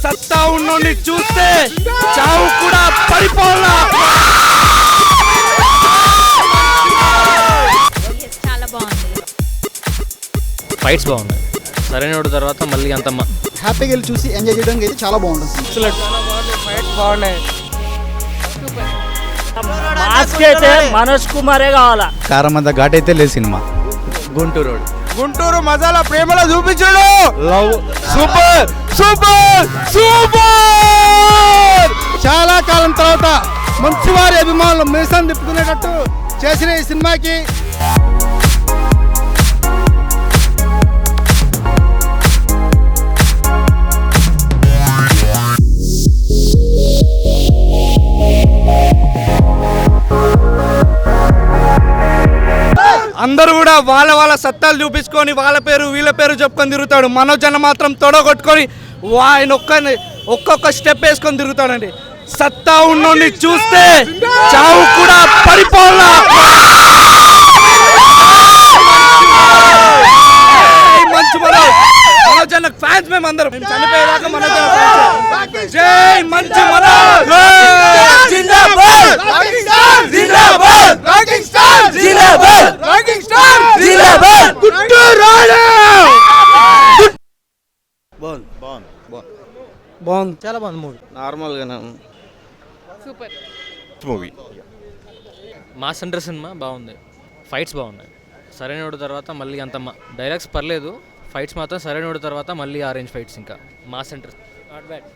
సత్తా ఉన్నోని చూస్తే చావు కూడా పరిపాలన. చాలా బాగుంది. ఫైట్స్ బాగున్నాయి. సరైన తర్వాత మళ్ళీ అంత హ్యాపీగా వెళ్ళి చూసి ఎంజాయ్ చేయడానికి అయితే చాలా బాగుంటుంది. ఫైట్స్ బాగున్నాయి. మనోజ్ కుమారే కావాలా. కారమంత ఘాట్ అయితే లేదు సినిమా. గుంటూరు మసాలా ప్రేమలో చూపించాడు. Love super super super. చాలా కాలం తర్వాత మంచివారి అభిమానులు మీసం తిప్పుకునేటట్టు చేసిన ఈ సినిమాకి అందరూ కూడా వాళ్ళ వాళ్ళ సత్తాలు చూపించుకొని వాళ్ళ పేరు వీళ్ళ పేరు చెప్పుకొని తిరుగుతాడు. మనోజ్ అన్న మాత్రం తొడగొట్టుకొని ఆయన ఒక్కొక్క స్టెప్ వేసుకొని తిరుగుతాడండి. సత్తా ఉన్నోని చూస్తే చావు కూడా పరిపాలన. మంచి మనోజ్ అన్న ఫ్యాన్స్ మేము అందరం చనిపోయేదాకా మనోజ్ అన్న ఫ్యాన్స్. జై మంచి మనోజ్. జిందాబాద్ జిందాబాద్ జిందాబాద్ జిందాబాద్. గుంటూరు బాగుంది. చాలా బాగుంది మూవీ. నార్మల్గా super movie. Mass centre cinema బాగుంది. ఫైట్స్ బాగున్నాయి. సరైన తర్వాత మళ్ళీ అంత డైలాగ్స్ పర్లేదు. ఫైట్స్ మాత్రం సరైన తర్వాత మళ్ళీ ఆరెంజ్ ఫైట్స్. ఇంకా మాస్ సెంటర్ నాట్ బ్యాడ్.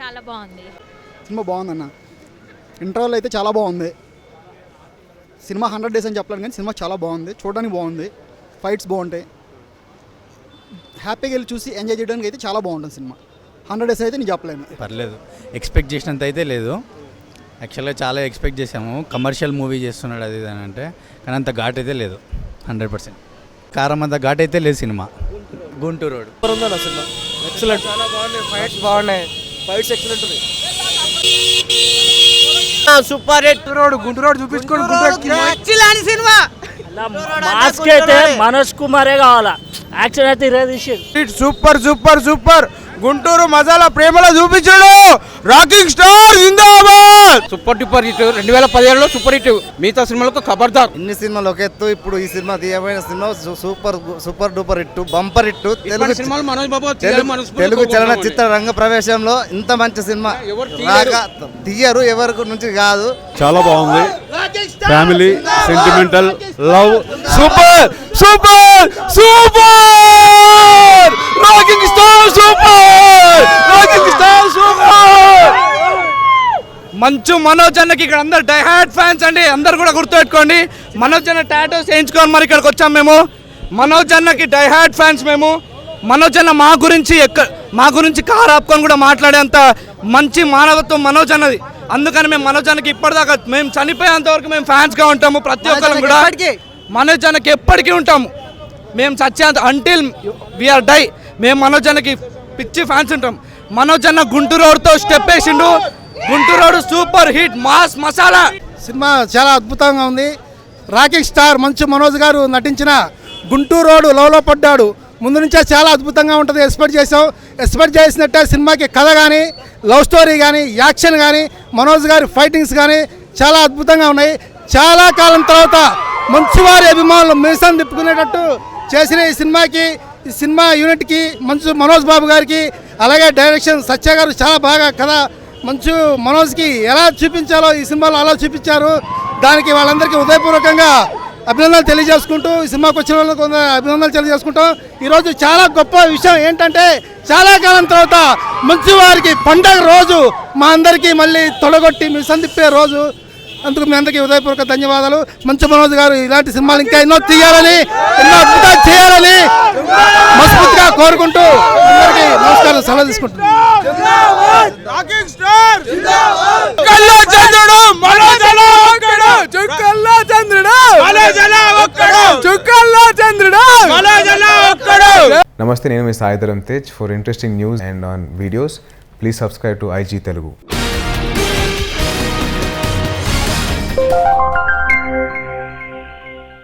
చాలా బాగుంది. సినిమా బాగుందన్న. ఇంటర్వల్ అయితే చాలా బాగుంది. సినిమా 100 days అని చెప్పలేను కానీ సినిమా చాలా బాగుంది. చూడడానికి బాగుంది. ఫైట్స్ బాగుంటాయి. హ్యాపీగా వెళ్ళి చూసి ఎంజాయ్ చేయడానికి అయితే చాలా బాగుంటుంది సినిమా. 100 days అయితే నేను చెప్పలేను. పర్లేదు. ఎక్స్పెక్ట్ చేసినంత అయితే లేదు. యాక్చువల్గా చాలా ఎక్స్పెక్ట్ చేసాము. కమర్షియల్ మూవీ చేస్తున్నాడు అది అని అంటే, కానీ అంత ఘాట్ అయితే లేదు. 100%. కారమంత ఘాట్ అయితే లేదు సినిమా. Guntur road cinema excellent. చాలా బాగుంది. ఫైట్స్ బాగున్నాయి. ఫైట్స్ ఎక్సలెంట్ ఉన్నాయి. Super hit. గుంటూరు రోడ్ చూపించుకోండి. సినిమా మాస్క్ అయితే మనోజ్ కుమారే కావాలా. యాక్షన్ అయితే super super super. Guntur masala ప్రేమలో చూపించాడు. రాకింగ్ స్టార్ జిందాబాద్. Super duper hit. 2017లో సూపర్ హిట్. మిగతా సినిమాలకు ఖబర్దార్. ఇన్ని సినిమాలు ఒక ఎత్తు. ఇప్పుడు ఈ సినిమా తీయబడిన cinema super duper hit, bumper hit. Telugu చలనచిత్ర రంగ ప్రవేశంలో ఇంత మంచి సినిమా తీయరు ఎవరికి నుంచి కాదు. చాలా బాగుంది. Family sentimental love super super super. Rocking star super. Rocking star super. Manchu Manoj అన్నకి ఇక్కడ అందరు డైహార్డ్ ఫ్యాన్స్ అండి. అందరు కూడా గుర్తుపెట్టుకోండి. మనోజ్ అన్న టాటోస్ వేయించుకొని మరి ఇక్కడికి వచ్చాం మేము. మనోజ్ అన్నకి డైహార్డ్ ఫ్యాన్స్ మేము. మనోజ్ అన్న మా గురించి కారు ఆపుకొని కూడా మాట్లాడేంత మంచి మానవత్వం మనోజ్ అన్నది. అందుకని మేము మనోజ్ అన్నకి ఇప్పటిదాకా మేము చనిపోయేంత వరకు మేము ఫ్యాన్స్గా ఉంటాము. ప్రతి ఒక్కరు కూడా మనోజ్ అన్నకి ఎప్పటికీ ఉంటాము. మేము చచ్చేంత అంటిల్ వీఆర్ డై మేము మనోజ్ అన్నకి పిచ్చి ఫ్యాన్స్ ఉంటాం. మనోజ్ అన్న గుంటూరు రోడ్తో స్టెప్ వేసిండు. Guntur road super hit. Mass masala cinema చాలా అద్భుతంగా ఉంది. రాకింగ్ స్టార్ మంచు మనోజ్ గారు నటించిన గుంటూరు రోడ్ లవ్లో పడ్డాడు ముందు నుంచే చాలా అద్భుతంగా ఉంటుంది. ఎక్స్పెక్ట్ చేసినట్టే సినిమాకి కథ కానీ, లవ్ స్టోరీ కానీ, యాక్షన్ కానీ, మనోజ్ గారి ఫైటింగ్స్ కానీ చాలా అద్భుతంగా ఉన్నాయి. చాలా కాలం తర్వాత మంచివారి అభిమానులు మీసం తిప్పుకునేటట్టు చేసిన ఈ సినిమాకి, ఈ సినిమా యూనిట్కి, మనోజ్ బాబు గారికి, అలాగే డైరెక్షన్ సత్య గారు చాలా బాగా కథ మంచు మనోజ్కి ఎలా చూపించాలో ఈ సినిమాలో అలా చూపించారు. దానికి వాళ్ళందరికీ హృదయపూర్వకంగా అభినందనలు తెలియజేసుకుంటూ, ఈ సినిమాకి వచ్చిన వాళ్ళకు అభినందనలు తెలియజేసుకుంటాం. ఈరోజు చాలా గొప్ప విషయం ఏంటంటే, చాలా కాలం తర్వాత మంచు వారికి పండగ రోజు మా అందరికీ మళ్ళీ తొలగొట్టి మీ సందిప్పే రోజు. అందుకు మీ అందరికీ హృదయపూర్వక ధన్యవాదాలు. మంచు మనోజ్ గారు ఇలాంటి సినిమాలు ఇంకా ఎన్నో తీయాలని, ఎన్నో అద్భుతాలు చేయాలని మనస్ఫూర్తిగా కోరుకుంటూ అందరికీ నమస్కారం, సెలవు తీసుకుంటున్నాను. నమస్తే, నేను మీ Saidharam Tej. For interesting news and on videos please subscribe to IG Telugu.